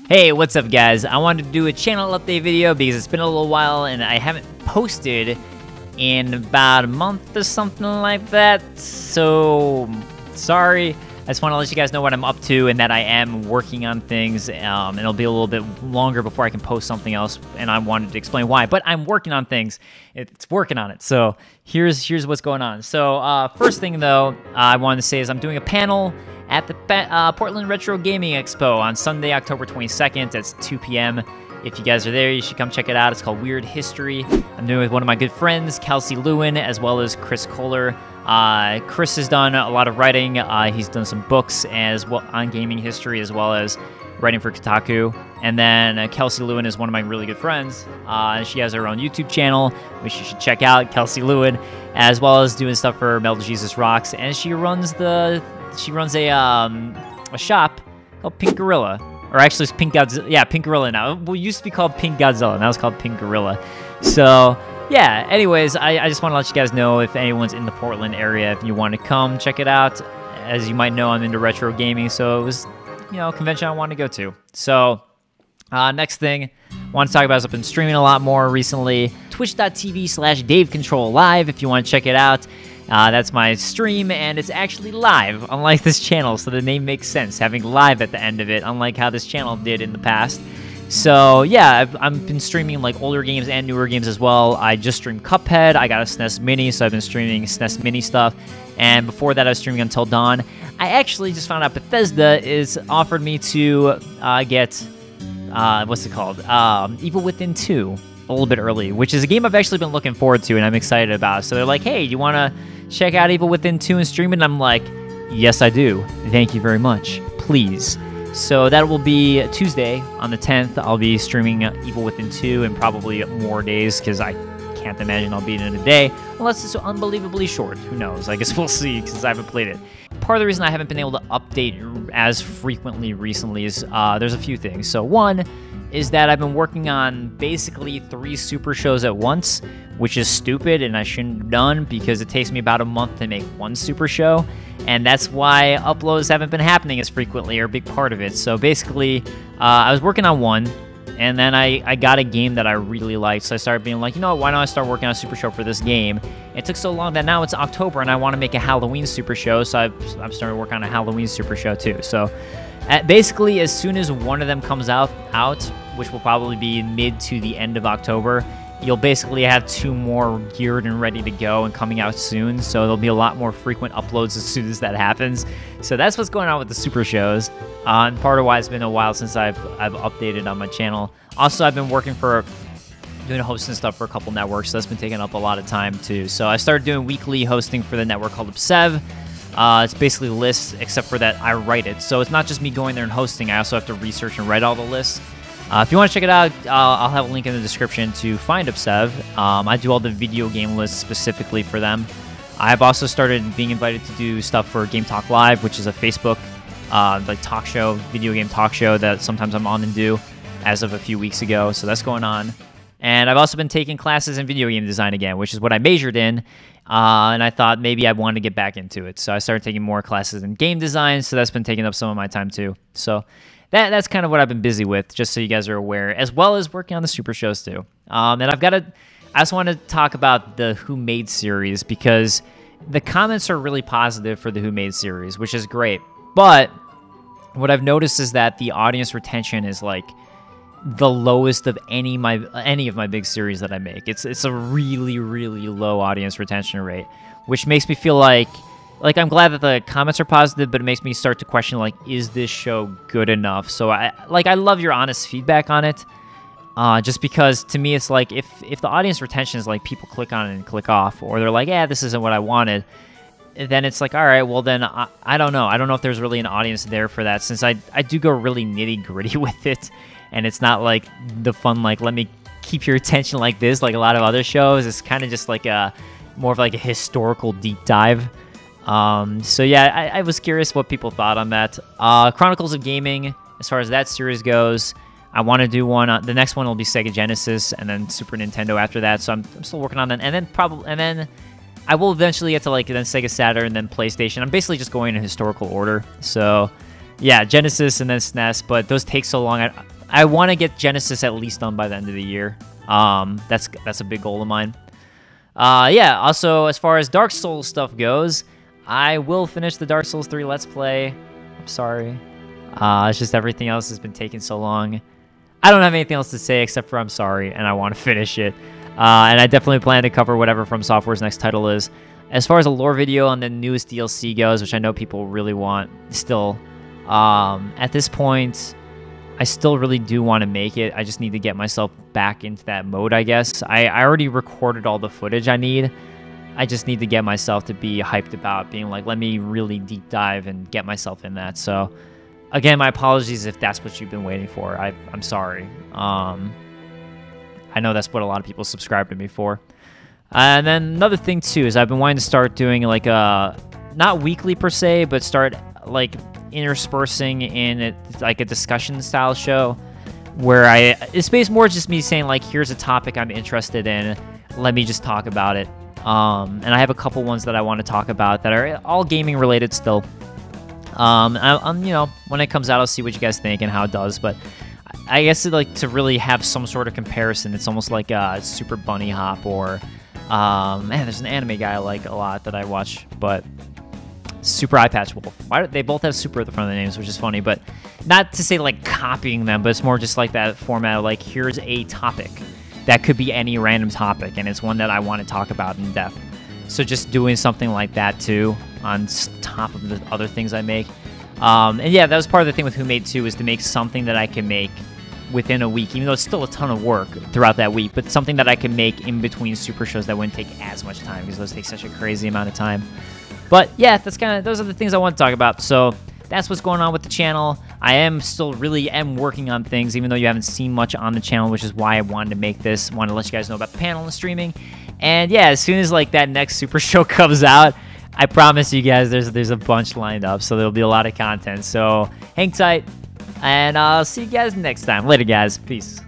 Hey, what's up guys? I wanted to do a channel update video because it's been a little while and I haven't posted in about a month or something like that. So, sorry. I just want to let you guys know what I'm up to and that I am working on things. And it'll be a little bit longer before I can post something else, and I wanted to explain why. But I'm working on things. It's working on it. So here's what's going on. So first thing though, I wanted to say is I'm doing a panel at the Portland Retro Gaming Expo on Sunday, October 22nd. That's 2 p.m. If you guys are there, you should come check it out. It's called Weird History. I'm doing it with one of my good friends, Kelsey Lewin, as well as Chris Kohler. Chris has done a lot of writing. He's done some books as well on gaming history, as well as writing for Kotaku. And then Kelsey Lewin is one of my really good friends. She has her own YouTube channel, which you should check out, Kelsey Lewin, as well as doing stuff for Metal Jesus Rocks. And she runs a shop called Pink Gorilla. Or actually, it's Pink Godzilla. Yeah, Pink Gorilla now. Well, it used to be called Pink Godzilla. Now it's called Pink Gorilla. So, yeah. Anyways, I just want to let you guys know if anyone's in the Portland area, if you want to come check it out. As you might know, I'm into retro gaming, so it was, a convention I wanted to go to. So, next thing I want to talk about is I've been streaming a lot more recently. Twitch.tv/DaveControlLive if you want to check it out. That's my stream, and it's actually live, unlike this channel, so the name makes sense, having live at the end of it, unlike how this channel did in the past. So, yeah, I've been streaming, like, older games and newer games as well. I just streamed Cuphead. I got a SNES Mini, so I've been streaming SNES Mini stuff. And before that, I was streaming Until Dawn. I actually just found out Bethesda is offered me to get, what's it called? Evil Within 2. A little bit early, which is a game I've actually been looking forward to and I'm excited about. So they're like, hey, do you want to check out Evil Within 2 and stream it? And I'm like, yes, I do. Thank you very much. Please. So that will be Tuesday on the 10th. I'll be streaming Evil Within 2 and probably more days because I can't imagine I'll beat it in a day unless it's unbelievably short. Who knows? I guess we'll see because I haven't played it. Part of the reason I haven't been able to update as frequently recently is there's a few things. So one is that I've been working on basically 3 super shows at once, which is stupid and I shouldn't have done because it takes me about a month to make one super show, and that's why uploads haven't been happening as frequently, or a big part of it. So basically, I was working on one, and then I got a game that I really liked, so I started being like, why don't I start working on a super show for this game? It took so long that now it's October and I want to make a Halloween super show, so I've started working on a Halloween super show too. So basically, as soon as one of them comes out, which will probably be mid to the end of October, you'll basically have 2 more geared and ready to go and coming out soon. So there'll be a lot more frequent uploads as soon as that happens. So that's what's going on with the super shows. And part of why it's been a while since I've updated on my channel. Also, I've been working doing hosting stuff for a couple networks, so that's been taking up a lot of time too. So I started doing weekly hosting for the network called Obsev. It's basically lists, except for that I write it. So it's not just me going there and hosting. I also have to research and write all the lists. If you want to check it out, I'll have a link in the description to find Obsev. I do all the video game lists specifically for them. I've also started being invited to do stuff for Game Talk Live, which is a Facebook talk show, video game talk show that sometimes I'm on and do as of a few weeks ago. So that's going on. And I've also been taking classes in video game design again, which is what I majored in. And I thought maybe I wanted to get back into it. So I started taking more classes in game design. So that's been taking up some of my time too. So that's kind of what I've been busy with, just so you guys are aware, as well as working on the super shows too. And I just want to talk about the Who Made series because the comments are really positive for the Who Made series, which is great. But what I've noticed is that the audience retention is like the lowest of any of my big series that I make. It's a really, really low audience retention rate, which makes me feel like I'm glad that the comments are positive, but it makes me start to question, like, is this show good enough? So I love your honest feedback on it, just because to me it's like if the audience retention is like people click on it and click off, or they're like, yeah, this isn't what I wanted, then it's like, all right, well then I don't know. I don't know if there's really an audience there for that, since I do go really nitty gritty with it, and it's not like the fun, like, let me keep your attention like this, like a lot of other shows. It's kind of just like more of like a historical deep dive. So yeah, I was curious what people thought on that. Chronicles of Gaming, as far as that series goes, I want to do one. The next one will be Sega Genesis, and then Super Nintendo after that. So I'm still working on that, and then I will eventually get to then Sega Saturn, and then PlayStation. I'm basically just going in historical order. So yeah, Genesis and then SNES, but those take so long. I want to get Genesis at least done by the end of the year. That's a big goal of mine. Yeah, also, as far as Dark Souls stuff goes, I will finish the Dark Souls 3 Let's Play. I'm sorry. It's just everything else has been taking so long. I don't have anything else to say except for I'm sorry, and I want to finish it. And I definitely plan to cover whatever From Software's next title is. As far as a lore video on the newest DLC goes, which I know people really want still, at this point, I still really do want to make it. I just need to get myself back into that mode, I guess. I already recorded all the footage I need. I just need to get myself to be hyped about being like, let me really deep dive and get myself in that. So, again, my apologies if that's what you've been waiting for. I'm sorry. I know that's what a lot of people subscribe to me for. And then another thing, too, is I've been wanting to start doing, like, not weekly per se, but start, like, interspersing in it, like a discussion style show where it's based more just me saying, like, here's a topic I'm interested in. Let me just talk about it. And I have a couple ones that I want to talk about that are all gaming related still. You know, when it comes out, I'll see what you guys think and how it does. But I guess like to really have some sort of comparison, it's almost like Super Bunny Hop or man, there's an anime guy I like a lot that I watch, but Super Eye Patch Wolf. They both have super at the front of the names, which is funny, but not to say like copying them, but it's more just like that format of like, here's a topic that could be any random topic, and it's one that I want to talk about in depth. So just doing something like that too on top of the other things I make. And yeah, that was part of the thing with Who Made 2 is to make something that I can make within a week, even though it's still a ton of work throughout that week, but something that I can make in between super shows that wouldn't take as much time because those take such a crazy amount of time. But yeah, those are the things I want to talk about. So that's what's going on with the channel. I am still really working on things, even though you haven't seen much on the channel, which is why I wanted to make this. Wanted to let you guys know about the panel and streaming. And yeah, as soon as like that next super show comes out, I promise you guys there's a bunch lined up, so there'll be a lot of content. So hang tight, and I'll see you guys next time. Later, guys. Peace.